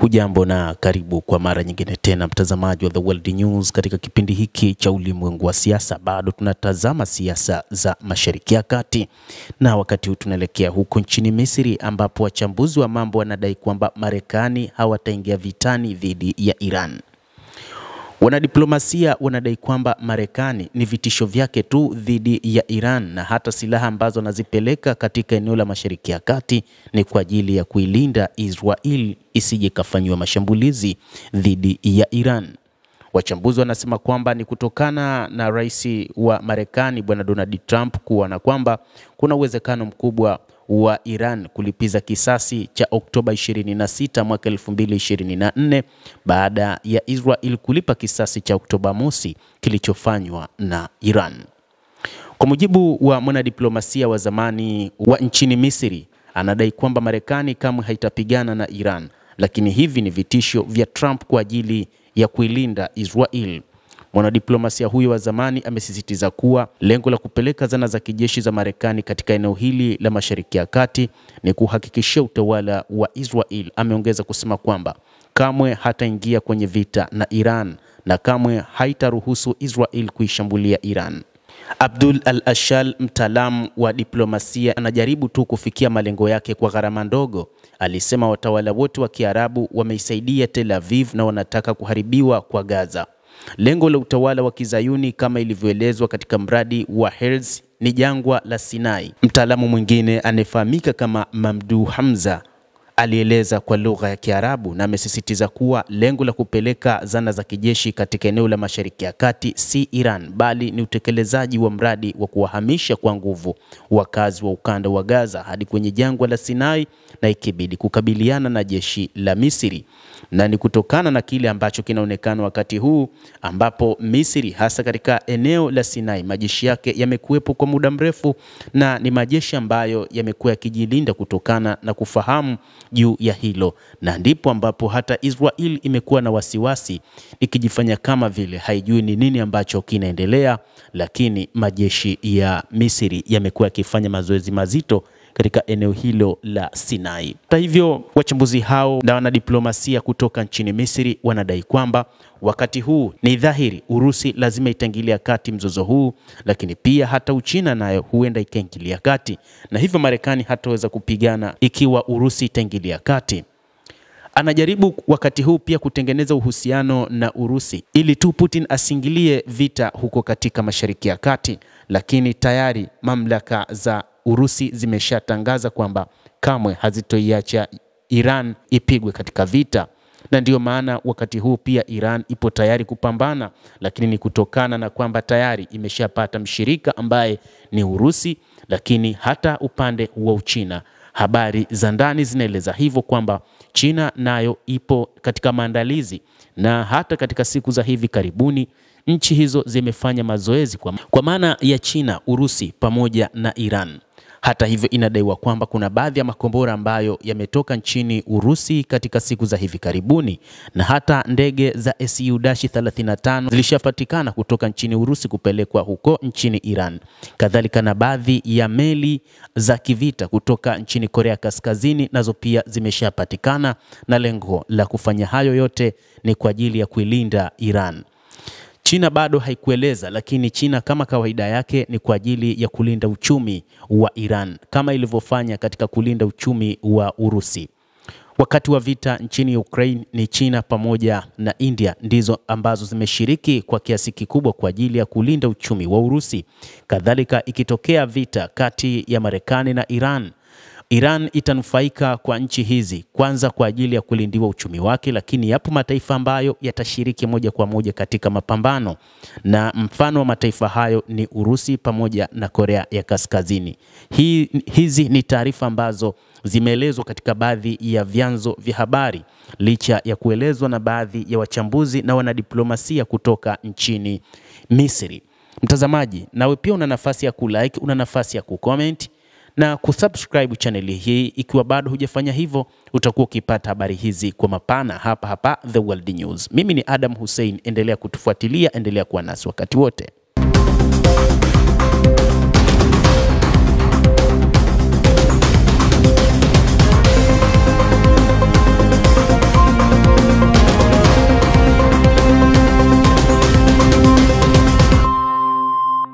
Hujambo na karibu kwa mara nyingine tena mtazamaji wa The World News. Katika kipindi hiki cha ulimwengu wa siasa, bado tunatazama siasa za Mashariki ya Kati, na wakati huu tunaelekea huko nchini Misri ambapo wachambuzi wa mambo wanadai kwamba Marekani hawataingia vitani dhidi ya Iran. Wanadiplomasia wanadai kwamba Marekani ni vitisho vyake tu dhidi ya Iran, na hata silaha ambazo anazipeleka katika eneo la Mashariki ya Kati ni kwa ajili ya kuilinda Israel isije kafanywa mashambulizi dhidi ya Iran. Wachambuzi wanasema kwamba ni kutokana na rais wa Marekani Bwana Donald Trump kuona kwamba kuna uwezekano mkubwa wa Iran kulipiza kisasi cha Oktoba 26 mwaka 2024 baada ya Israel kulipa kisasi cha Oktoba mosi kilichofanywa na Iran. Kwa mujibu wa mwanadiplomasia wa zamani wa nchini Misri, anadai kwamba Marekani kamwe haitapigana na Iran, lakini hivi ni vitisho vya Trump kwa ajili ya kuilinda Israel. Mwanadiplomasia huyo wa zamani amesisitiza kuwa lengo la kupeleka zana za kijeshi za Marekani katika eneo hili la Mashariki ya Kati ni kuhakikishia utawala wa Israel. Ameongeza kusema kwamba kamwe hataingia kwenye vita na Iran na kamwe haitaruhusu Israel kuishambulia Iran. Abdul Al-Ashal, mtaalamu wa diplomasia, anajaribu tu kufikia malengo yake kwa gharama ndogo. Alisema watawala wote wa Kiarabu wameisaidia Tel Aviv na wanataka kuharibiwa kwa Gaza. Lengo la utawala wa Kizayuni kama ilivyoelezwa katika mradi wa Herz ni jangwa la Sinai. Mtaalamu mwingine anayefahamika kama Mamdu Hamza alieleza kwa lugha ya Kiarabu na amesisitiza kuwa lengo la kupeleka zana za kijeshi katika eneo la Mashariki ya Kati si Iran, bali ni utekelezaji wa mradi wa kuwahamisha kwa nguvu wakazi wa ukanda wa Gaza hadi kwenye jangwa la Sinai, na ikibidi kukabiliana na jeshi la Misri. Na ni kutokana na kile ambacho kinaonekana wakati huu ambapo Misri hasa katika eneo la Sinai majeshi yake yamekuwepo kwa muda mrefu, na ni majeshi ambayo yamekuwa yakijilinda kutokana na kufahamu juu ya hilo, na ndipo ambapo hata Israel imekuwa na wasiwasi ikijifanya kama vile haijui ni nini ambacho kinaendelea, lakini majeshi ya Misri yamekuwa yakifanya mazoezi mazito katika eneo hilo la Sinai. Hata hivyo, wachambuzi hao na wanadiplomasia kutoka nchini Misri wanadai kwamba wakati huu ni dhahiri Urusi lazima itaingilia kati mzozo huu, lakini pia hata Uchina nayo huenda ikaingilia kati, na hivyo Marekani hataweza kupigana ikiwa Urusi itaingilia kati. Anajaribu wakati huu pia kutengeneza uhusiano na Urusi ili tu Putin asingilie vita huko katika Mashariki ya Kati, lakini tayari mamlaka za Urusi zimeshatangaza kwamba kamwe hazitoiacha Iran ipigwe katika vita, na ndio maana wakati huu pia Iran ipo tayari kupambana, lakini ni kutokana na kwamba tayari imeshapata mshirika ambaye ni Urusi, lakini hata upande wa Uchina. Habari za ndani zinaeleza hivyo kwamba China nayo ipo katika maandalizi, na hata katika siku za hivi karibuni nchi hizo zimefanya mazoezi kwa maana ya China, Urusi pamoja na Iran. Hata hivyo, inadaiwa kwamba kuna baadhi ya makombora ambayo yametoka nchini Urusi katika siku za hivi karibuni, na hata ndege za Su-35 zilishapatikana kutoka nchini Urusi kupelekwa huko nchini Iran. Kadhalika na baadhi ya meli za kivita kutoka nchini Korea Kaskazini nazo pia zimeshapatikana, na lengo la kufanya hayo yote ni kwa ajili ya kuilinda Iran. China bado haikueleza, lakini China kama kawaida yake ni kwa ajili ya kulinda uchumi wa Iran kama ilivyofanya katika kulinda uchumi wa Urusi. Wakati wa vita nchini Ukraine, ni China pamoja na India ndizo ambazo zimeshiriki kwa kiasi kikubwa kwa ajili ya kulinda uchumi wa Urusi. Kadhalika, ikitokea vita kati ya Marekani na Iran itanufaika kwa nchi hizi, kwanza kwa ajili ya kulindiwa uchumi wake, lakini yapo mataifa ambayo yatashiriki moja kwa moja katika mapambano, na mfano wa mataifa hayo ni Urusi pamoja na Korea ya Kaskazini. Hizi ni taarifa ambazo zimeelezwa katika baadhi ya vyanzo vya habari, licha ya kuelezwa na baadhi ya wachambuzi na wanadiplomasia kutoka nchini Misri. Mtazamaji, nawe pia una nafasi ya kulike, una nafasi ya kucomment na kusubscribe chaneli hii. Ikiwa bado hujafanya hivyo, utakuwa ukipata habari hizi kwa mapana hapa The World News. Mimi ni Adam Hussein, endelea kutufuatilia, endelea kuwa nasi wakati wote.